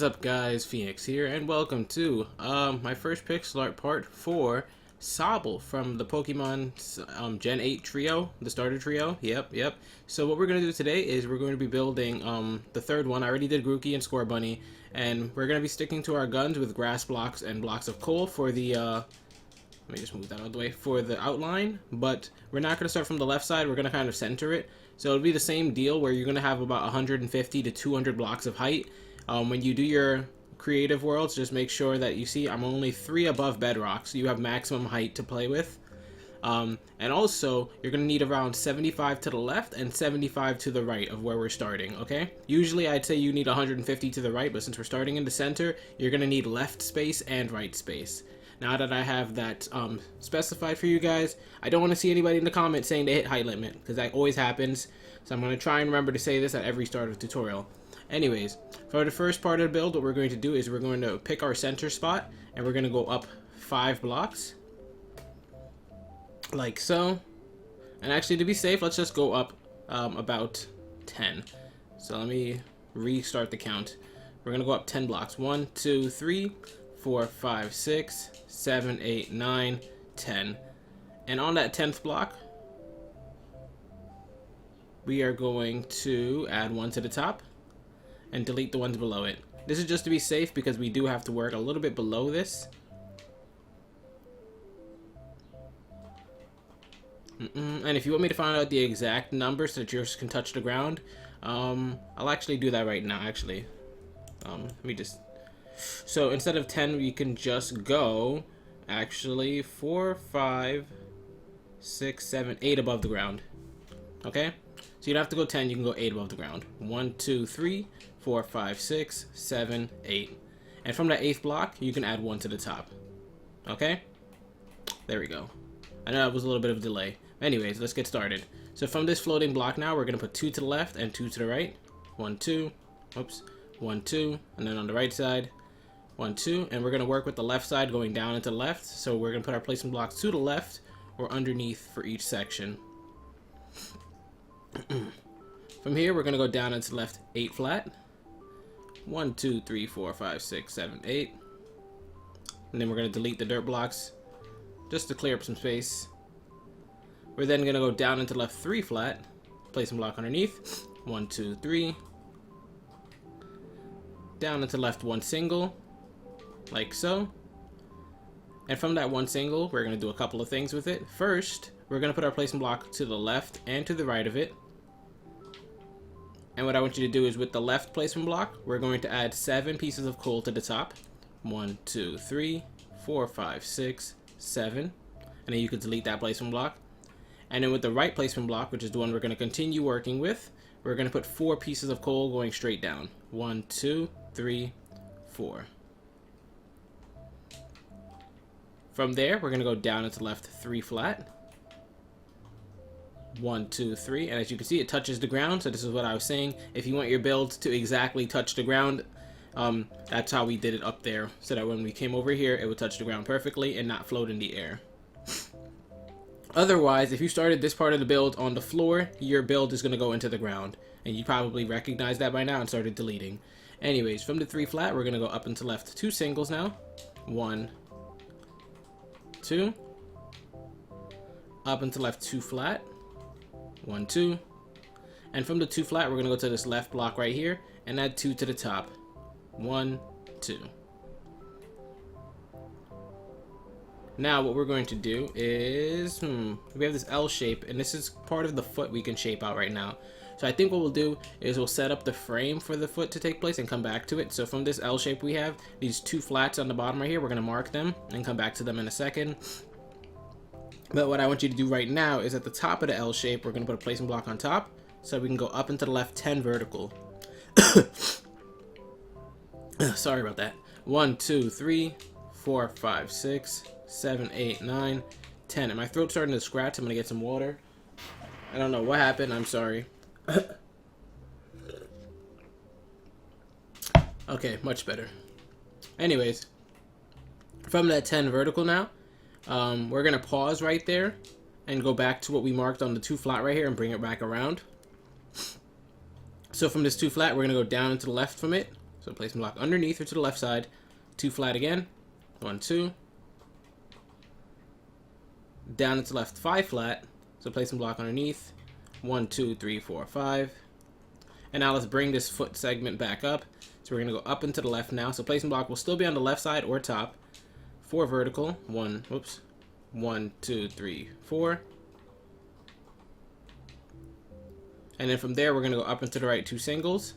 is up, guys? Phoenix here, and welcome to my first pixel art part for Sobble from the Pokemon Gen 8 trio, the starter trio. Yep. So what we're going to do today is we're going to be building the third one. I already did Grookey and Score Bunny, and we're going to be sticking to our guns with grass blocks and blocks of coal for the let me just move that out of the way, for the outline. But we're not going to start from the left side. We're going to kind of center it. So it'll be the same deal where you're going to have about 150 to 200 blocks of height. When you do your creative worlds, just make sure that you see I'm only 3 above bedrock, so you have maximum height to play with. And also, you're going to need around 75 to the left and 75 to the right of where we're starting, okay? Usually I'd say you need 150 to the right, but since we're starting in the center, you're going to need left space and right space. Now that I have that specified for you guys, I don't want to see anybody in the comments saying they hit height limit, because that always happens. So I'm going to try and remember to say this at every start of the tutorial. Anyways, for the first part of the build, what we're going to do is we're going to pick our center spot, and we're going to go up 5 blocks. Like so. And actually, to be safe, let's just go up about 10. So let me restart the count. We're going to go up 10 blocks. 1, 2, 3, 4, 5, 6, 7, 8, 9, 10. And on that 10th block, we are going to add 1 to the top and delete the ones below it. This is just to be safe because we do have to work a little bit below this. And if you want me to find out the exact number so that yours can touch the ground, I'll actually do that right now, actually. Let me just... So instead of 10, we can just go, actually, 4, 5, 6, 7, 8 above the ground. Okay? So you don't have to go 10, you can go 8 above the ground. 1, 2, 3, 4, 5, 6, 7, 8. And from that 8th block, you can add 1 to the top. Okay? There we go. I know that was a little bit of a delay. Anyways, let's get started. So from this floating block now, we're going to put 2 to the left and 2 to the right. 1, 2. Oops. 1, 2. And then on the right side, 1, 2. And we're going to work with the left side going down into the left. So we're going to put our placement blocks to the left or underneath for each section. From here, we're going to go down into the left 8 flat. 1, 2, 3, 4, 5, 6, 7, 8. And then we're going to delete the dirt blocks just to clear up some space. We're then going to go down into the left 3 flat. Place a block underneath. 1, 2, 3. Down into left 1 single. Like so. And from that 1 single, we're going to do a couple of things with it. First, we're going to put our placement block to the left and to the right of it. And what I want you to do is with the left placement block, we're going to add 7 pieces of coal to the top. 1, 2, 3, 4, 5, 6, 7. And then you can delete that placement block. And then with the right placement block, which is the one we're going to continue working with, we're going to put 4 pieces of coal going straight down. 1, 2, 3, 4. From there, we're going to go down into left 3 flat. 1, 2, 3, and as you can see, it touches the ground. So this is what I was saying. If you want your build to exactly touch the ground, that's how we did it up there, so that when we came over here, it would touch the ground perfectly and not float in the air. Otherwise, if you started this part of the build on the floor, your build is going to go into the ground, and you probably recognize that by now and started deleting. Anyways, from the 3 flat, we're going to go up into left 2 singles now. 1, 2. Up into left 2 flat. 1, 2. And from the 2 flat, we're going to go to this left block right here and add 2 to the top. 1, 2. Now what we're going to do is, we have this L shape, and this is part of the foot we can shape out right now. So I think what we'll do is we'll set up the frame for the foot to take place and come back to it. So from this L shape we have, these 2 flats on the bottom right here, we're going to mark them and come back to them in a second. But what I want you to do right now is at the top of the L shape, we're going to put a placement block on top so we can go up into the left 10 vertical. Sorry about that. 1, 2, 3, 4, 5, 6, 7, 8, 9, 10. And my throat's starting to scratch. I'm going to get some water. I don't know what happened. I'm sorry. Okay, much better. Anyways, from that 10 vertical now, we're going to pause right there and go back to what we marked on the 2 flat right here and bring it back around. So from this 2 flat, we're going to go down and to the left from it. So placement block underneath or to the left side. 2 flat again. 1, 2. Down into left 5 flat. So placement block underneath. 1, 2, 3, 4, 5. And now let's bring this foot segment back up. So we're going to go up and to the left now. So placement block will still be on the left side or top. 4 vertical. 1, 2, 3, 4. And then from there, we're going to go up and to the right 2 singles.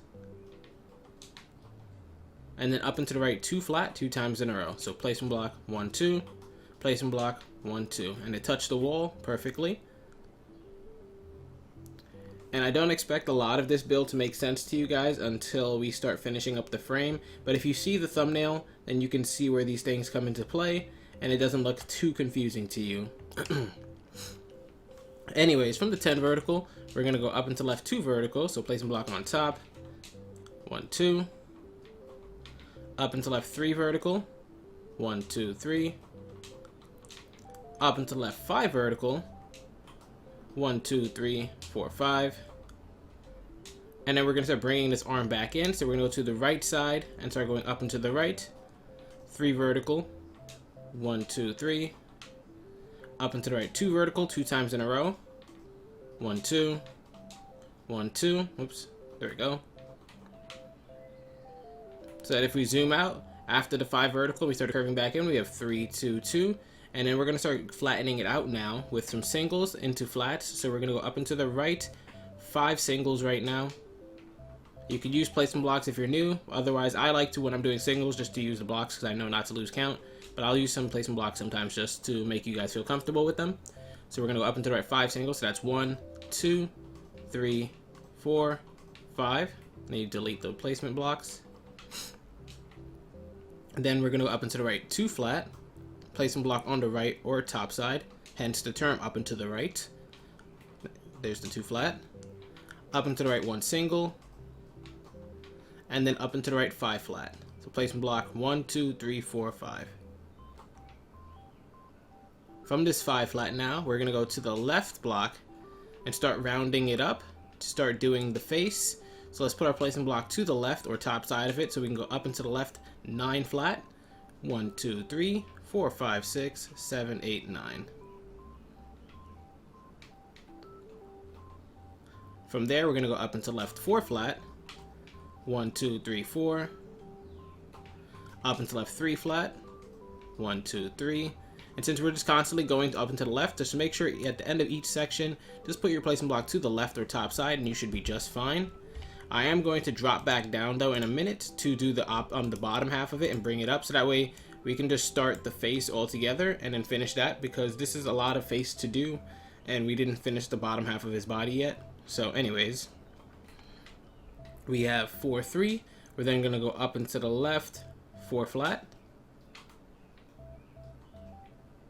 And then up and to the right 2 flat 2 times in a row. So placement block 1, 2. Placement block 1, 2. And it touched the wall perfectly. And I don't expect a lot of this build to make sense to you guys until we start finishing up the frame. But if you see the thumbnail, then you can see where these things come into play. And it doesn't look too confusing to you. Anyways, from the 10 vertical, we're going to go up and to left 2 vertical. So placement block on top. 1, 2. Up and to left 3 vertical. 1, 2, 3. Up and to left 5 vertical. 1, 2, 3, 4, 5. And then we're going to start bringing this arm back in. So we're going to go to the right side and start going up and to the right. 3 vertical. 1, 2, 3. Up and to the right 2 vertical 2 times in a row. 1, 2. 1, 2. Oops. There we go. So that if we zoom out, after the 5 vertical, we start curving back in. We have 3, 2, 2. And then we're going to start flattening it out now with some singles into flats. So we're going to go up and to the right 5 singles right now. You could use placement blocks if you're new. Otherwise, I like to, when I'm doing singles, just to use the blocks because I know not to lose count. But I'll use some placement blocks sometimes just to make you guys feel comfortable with them. So we're going to go up and to the right 5 singles. So that's 1, 2, 3, 4, 5. I need to delete the placement blocks. And then we're going to go up and to the right 2 flat. Placement block on the right or top side. Hence the term up and to the right. There's the 2 flat. Up and to the right 1 single. And then up and to the right 5 flat. So placement block 1, 2, 3, 4, 5. From this 5 flat now, we're going to go to the left block and start rounding it up to start doing the face. So let's put our placement block to the left or top side of it so we can go up and to the left 9 flat. 1, 2, 3, 4, 5, 6, 7, 8, 9. From there, we're going to go up and to left 4 flat. 1, 2, 3, 4. Up and to left 3 flat. 1, 2, 3. And since we're just constantly going up and to the left, just make sure at the end of each section, just put your placement block to the left or top side and you should be just fine. I am going to drop back down though in a minute to do the bottom half of it and bring it up so that way we can just start the face all together and then finish that because this is a lot of face to do and we didn't finish the bottom half of his body yet. So anyways, we have 4, 3. We're then going to go up and to the left 4 flat.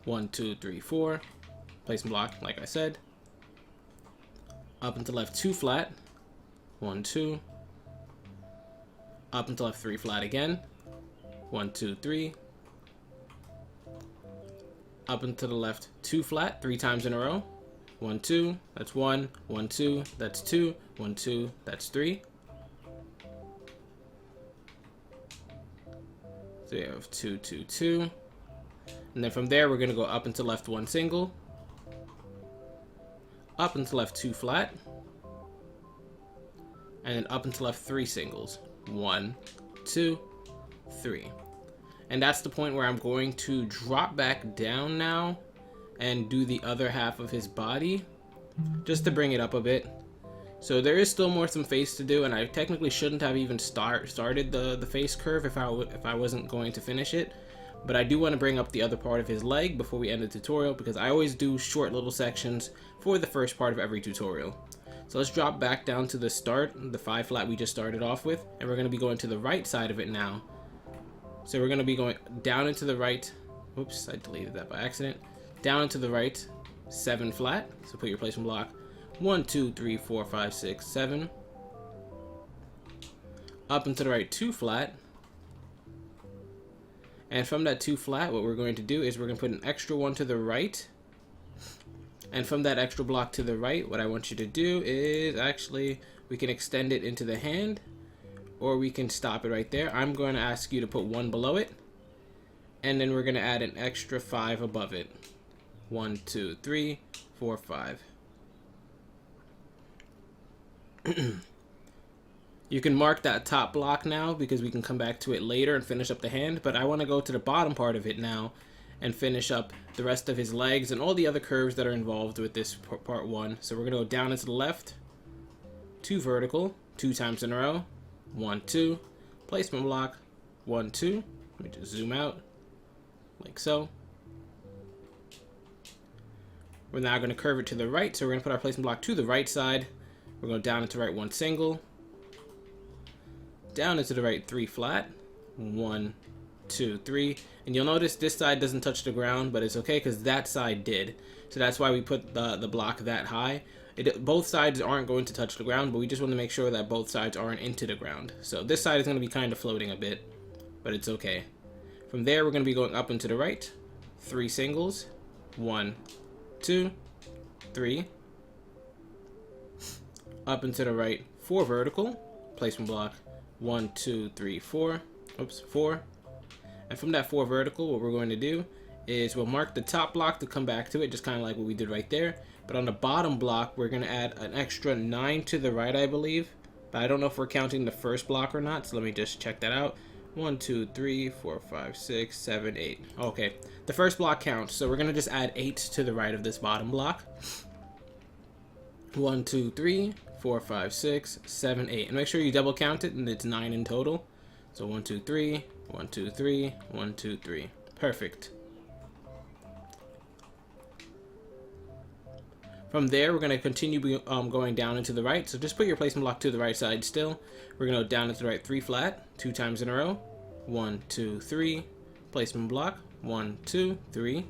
1, 2, 3, 4. Placement block, like I said. Up and to left 2 flat. 1, 2. Up and to left 3 flat again. 1, 2, 3. Up and to the left 2 flat 3 times in a row. 1, 2. That's 1. 1, 2. That's 2. 1, 2. That's 3. So we have 2, 2, 2. And then from there, we're going to go up and to left 1 single. Up and to left 2 flat. And then up and to left 3 singles. 1, 2, 3. And that's the point where I'm going to drop back down now and do the other half of his body just to bring it up a bit. So there is still more some face to do, and I technically shouldn't have even started the face curve if I wasn't going to finish it. But I do want to bring up the other part of his leg before we end the tutorial because I always do short little sections for the first part of every tutorial. So let's drop back down to the start, the 5 flat we just started off with, and we're going to be going to the right side of it now. So we're going to be going down into the right, oops, I deleted that by accident, down into the right 7 flat, so put your placement block 1, 2, 3, 4, 5, 6, 7. Up into the right 2 flat. And from that 2 flat, what we're going to do is we're going to put an extra one to the right. And from that extra block to the right, what I want you to do is actually, we can extend it into the hand. or we can stop it right there. I'm going to ask you to put 1 below it, and then we're going to add an extra 5 above it. 1, 2, 3, 4, 5. You can mark that top block now because we can come back to it later and finish up the hand, but I want to go to the bottom part of it now and finish up the rest of his legs and all the other curves that are involved with this part 1. So we're going to go down and to the left, 2 vertical, 2 times in a row, 1, 2, placement block, 1, 2. Let me just zoom out, like so. We're now going to curve it to the right, so we're going to put our placement block to the right side. We're going down and to the right 1 single, down and to the right 3 flat, 1, 2, 3, and you'll notice this side doesn't touch the ground, but it's okay because that side did. So that's why we put the block that high. Both sides aren't going to touch the ground, but we just want to make sure that both sides aren't into the ground. So this side is going to be kind of floating a bit, but it's okay. From there, we're going to be going up and to the right, 3 singles, 1, 2, 3, up and to the right, 4 vertical, placement block, 1, 2, 3, 4, oops, 4. And from that 4 vertical, what we're going to do is we'll mark the top block to come back to it, just kind of like what we did right there. But on the bottom block, we're going to add an extra 9 to the right, I believe. But I don't know if we're counting the first block or not, so let me just check that out. 1, 2, 3, 4, 5, 6, 7, 8. Okay, the first block counts, so we're going to just add 8 to the right of this bottom block. 1, 2, 3, 4, 5, 6, 7, 8. And make sure you double count it, and it's 9 in total. So 1, 2, 3, 1, 2, 3, 1, 2, 3. Perfect. From there, we're going to continue going down and to the right. So just put your placement block to the right side still. We're going to go down and to the right 3 flat, 2 times in a row. 1, 2, 3. Placement block. 1, 2, 3.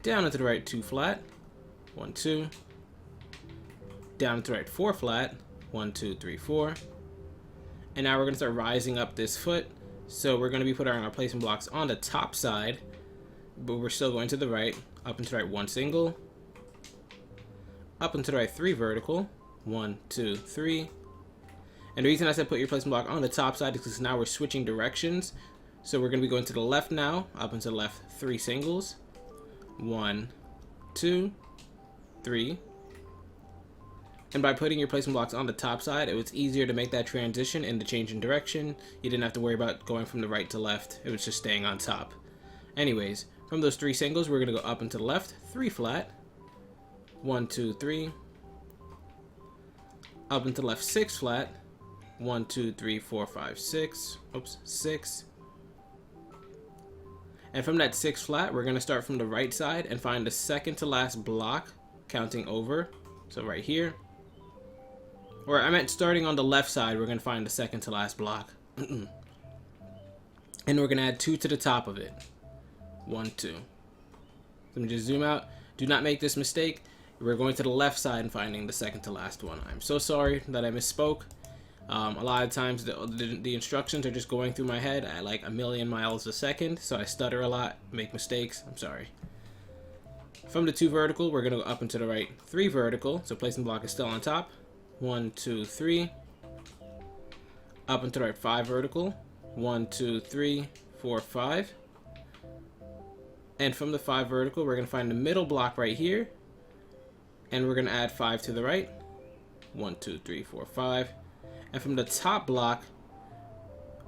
Down and to the right 2 flat. 1, 2. Down and to the right 4 flat. 1, 2, 3, 4. And now we're going to start rising up this foot. So we're going to be putting our placement blocks on the top side, but we're still going to the right. Up and to the right 1 single. Up and to the right 3 vertical. 1, 2, 3. And the reason I said put your placement block on the top side is because now we're switching directions. So we're going to be going to the left now. Up and to the left 3 singles. 1, 2, 3. And by putting your placement blocks on the top side, it was easier to make that transition in the change in direction. You didn't have to worry about going from the right to left. It was just staying on top. Anyways, from those 3 singles, we're going to go up and to the left, 3 flat, 1, 2, 3, up and to the left 6 flat, 1, 2, 3, 4, 5, 6, oops, 6. And from that 6 flat, we're going to start from the right side and find the second to last block, counting over. So right here. Or I meant starting on the left side, we're going to find the second to last block. And we're going to add 2 to the top of it. 1, 2. Let me just zoom out. Do not make this mistake. We're going to the left side and finding the second to last one. I'm so sorry that I misspoke. A lot of times the instructions are just going through my head at like 1,000,000 miles a second, so I stutter a lot, make mistakes. I'm sorry. From the 2 vertical, we're going to go up and to the right 3 vertical, so placement block is still on top. 1, 2, 3. Up and to the right 5 vertical. 1, 2, 3, 4, 5. And from the 5 vertical, we're going to find the middle block right here. And we're going to add 5 to the right. 1, 2, 3, 4, 5. And from the top block,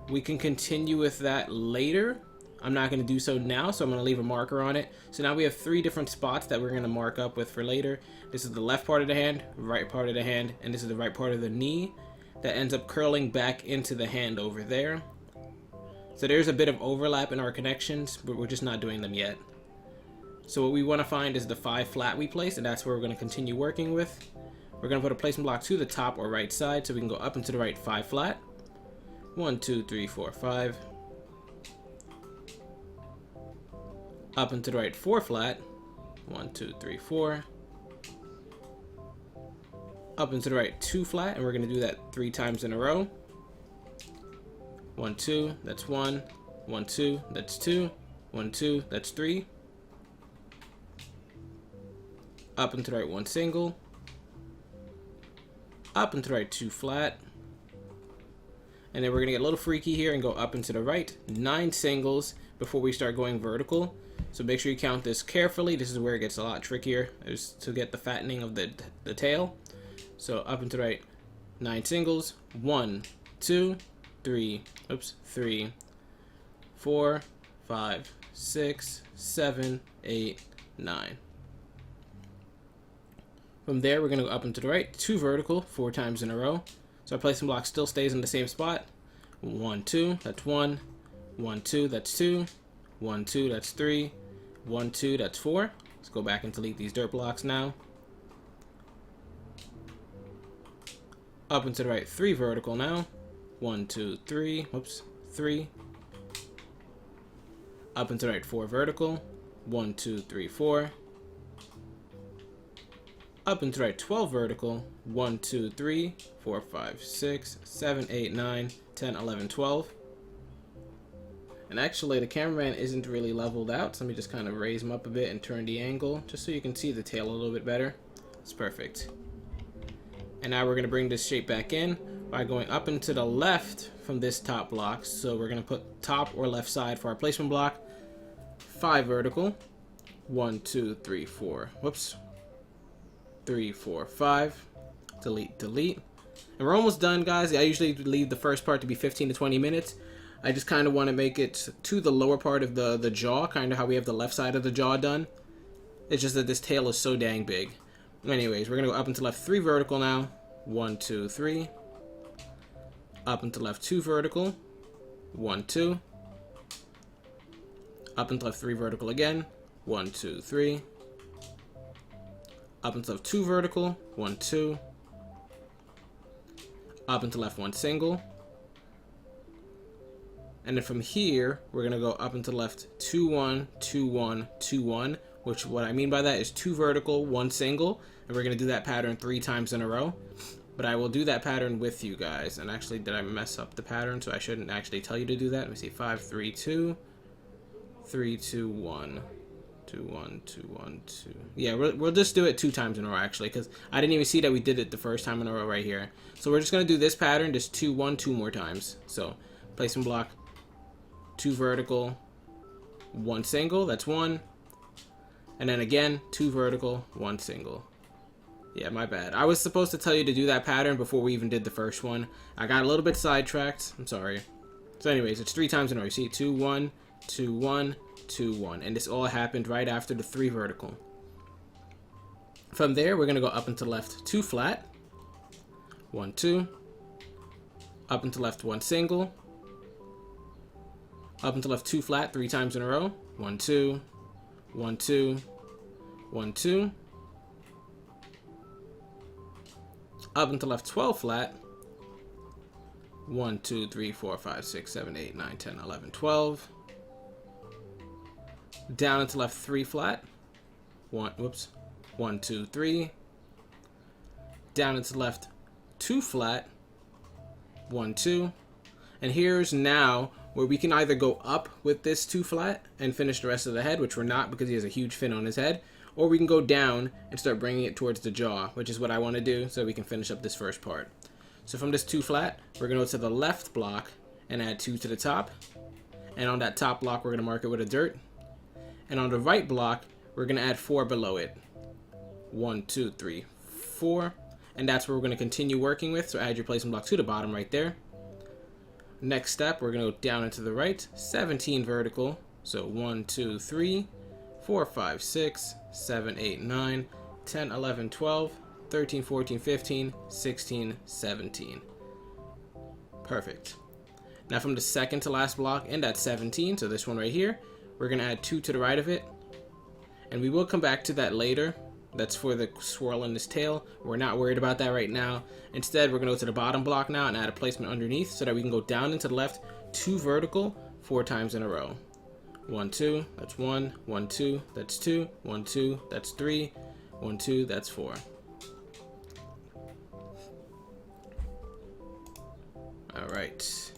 we can continue with that later. I'm not going to do so now, so I'm going to leave a marker on it. So now we have 3 different spots that we're going to mark up with for later. This is the left part of the hand, right part of the hand, and this is the right part of the knee that ends up curling back into the hand over there. So there's a bit of overlap in our connections, but we're just not doing them yet. So what we want to find is the 5 flat we placed, and that's where we're going to continue working with. We're going to put a placement block to the top or right side, so we can go up and to the right 5 flat. 1, 2, 3, 4, 5. Up and to the right 4 flat. 1, 2, 3, 4. Up and to the right 2 flat, and we're going to do that 3 times in a row. 1, 2, that's 1. 1, 2, that's 2. 1, 2, that's 3. Up and to the right 1 single. Up and to the right 2 flat. And then we're gonna get a little freaky here and go up and to the right. 9 singles before we start going vertical. So make sure you count this carefully. This is where it gets a lot trickier, is to get the fattening of the tail. So up and to the right, 9 singles. 1, 2, 3, 4, 5, 6, 7, 8, 9. From there, we're gonna go up and to the right, 2 vertical, 4 times in a row. So our placement block still stays in the same spot. 1, 2, that's 1. 1, 2, that's 2. 1, 2, that's 3. 1, 2, that's 4. Let's go back and delete these dirt blocks now. Up and to the right, 3 vertical now. 1, 2, 3. 3. Up and to the right, 4 vertical. 1, 2, 3, 4. Up and to the right, 12 vertical. 1, 2, 3, 4, 5, 6, 7, 8, 9, 10, 11, 12. And actually, the cameraman isn't really leveled out, so let me just kind of raise him up a bit and turn the angle, just so you can see the tail a little bit better. It's perfect. And now we're going to bring this shape back in by going up and to the left from this top block. So we're going to put top or left side for our placement block. 5 vertical. 1, 2, 3, 4. 3, 4, 5. Delete, delete. And we're almost done, guys. I usually leave the first part to be 15 to 20 minutes. I just kind of want to make it to the lower part of the jaw, kind of how we have the left side of the jaw done. It's just that this tail is so dang big. Anyways, we're going to go up and to left 3 vertical now. 1, 2, 3. Up and to left 2 vertical. 1, 2. Up and to left 3 vertical again. 1, 2, 3. Up and to left 2 vertical. 1, 2. Up and to left 1 single. And then from here, we're going to go up and to the left 2, 1, 2, 1, 2, 1. Which what I mean by that is 2 vertical, 1 single. And we're going to do that pattern 3 times in a row. But I will do that pattern with you guys. And actually, did I mess up the pattern? So I shouldn't actually tell you to do that. Let me see. 5, 3, 2. 3, 2, 1. 2, 1, 2, 1, 2. Yeah, we'll just do it 2 times in a row, actually. Because I didn't even see that we did it the first time in a row right here. So we're just going to do this pattern just 2, 1, 2 more times. So placement block. 2 vertical. 1 single. That's 1. And then again, 2 vertical, 1 single. Yeah, my bad. I was supposed to tell you to do that pattern before we even did the first one. I got a little bit sidetracked. I'm sorry. So anyways, it's 3 times in a row. You see, 2, 1, 2, 1, 2, 1. And this all happened right after the 3 vertical. From there, we're going to go up and to left 2 flat. 1, 2. Up and to left 1 single. Up and to left 2 flat 3 times in a row. 1, 2. 1, 2. 1, 2. Up and to left 12 flat. 1, 2, 3, 4, 5, 6, 7, 8, 9, 10, 11, 12. Down and to left 3 flat. 1, 2, 3. Down and to left 2 flat. 1, 2. And here's now where we can either go up with this 2 flat and finish the rest of the head, which we're not because he has a huge fin on his head, or we can go down and start bringing it towards the jaw, which is what I want to do so we can finish up this first part. So from this 2 flat, we're going to go to the left block and add 2 to the top. And on that top block, we're going to mark it with a dirt. And on the right block, we're going to add 4 below it. 1, 2, 3, 4. And that's where we're going to continue working with. So add your placement block to the bottom right there. Next step, we're going to go down and to the right, 17 vertical. So 1, 2, 3, 4, 5, 6, 7, 8, 9, 10, 11, 12, 13, 14, 15, 16, 17. Perfect. Now from the second to last block in that 17, so this one right here, we're going to add 2 to the right of it. And we will come back to that later. That's for the swirl in this tail. We're not worried about that right now. Instead, we're going to go to the bottom block now and add a placement underneath so that we can go down and to the left, 2 vertical, 4 times in a row. 1, 2, that's 1, 1, 2, that's 2, 1, 2, that's 3, 1, 2, that's 4. Alright.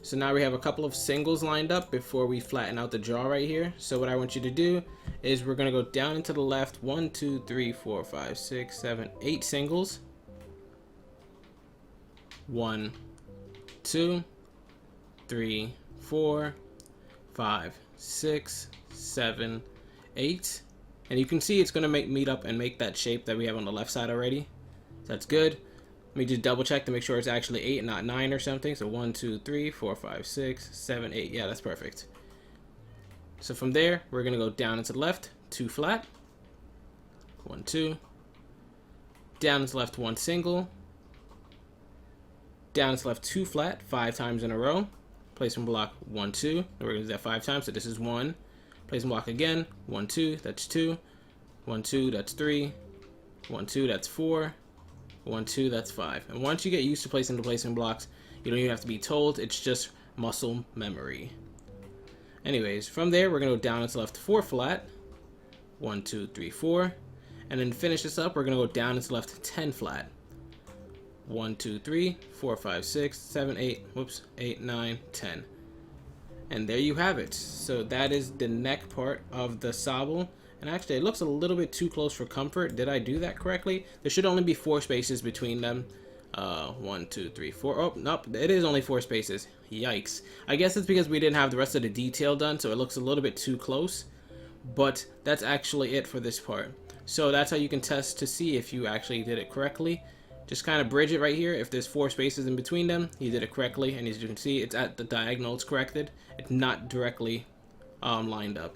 So now we have a couple of singles lined up before we flatten out the jaw right here. So what I want you to do is we're going to go down and to the left, 1, 2, 3, 4, 5, 6, 7, 8 singles. 1, 2, 3, 4, 5, 6, 7, 8. And you can see it's going to meet up and make that shape that we have on the left side already. So that's good. Let me just double check to make sure it's actually 8 and not 9 or something. So 1, 2, 3, 4, 5, 6, 7, 8. Yeah, that's perfect. So from there, we're going to go down and to the left, 2 flat. 1, 2. Down and to the left, 1 single. Down and to the left, 2 flat, 5 times in a row. Placement block 1, 2. We're going to do that 5 times. So this is 1. Placement block again, 1, 2. That's 2. 1, 2. That's 3. 1, 2. That's 4. 1, 2. That's 5. And once you get used to placing the placement blocks, you don't even have to be told. It's just muscle memory. Anyways, from there, we're going to go down and to the left 4 flat. 1, 2, 3, 4. And then finish this up, we're going to go down and to the left 10 flat. 1, 2, 3, 4, 5, 6, 7, 8, whoops, 8, 9, 10. And there you have it. So that is the neck part of the Sobble. And actually, it looks a little bit too close for comfort. Did I do that correctly? There should only be 4 spaces between them. 1, 2, 3, 4. Oh, nope, it is only 4 spaces. Yikes. I guess it's because we didn't have the rest of the detail done, so it looks a little bit too close. But that's actually it for this part. So that's how you can test to see if you actually did it correctly. Just kind of bridge it right here. If there's 4 spaces in between them, you did it correctly. And as you can see, it's at the diagonal, it's corrected. It's not directly lined up.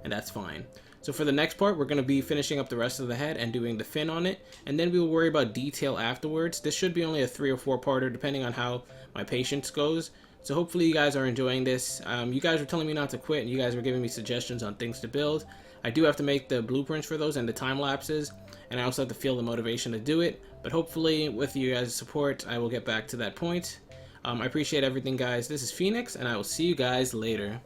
And that's fine. So for the next part, we're going to be finishing up the rest of the head and doing the fin on it. And then we will worry about detail afterwards. This should be only a 3 or 4 parter depending on how my patience goes. So hopefully you guys are enjoying this. You guys were telling me not to quit, and you guys were giving me suggestions on things to build. I do have to make the blueprints for those and the time lapses, and I also have to feel the motivation to do it. But hopefully with you guys' support, I will get back to that point. I appreciate everything, guys. This is Phoenix, and I will see you guys later.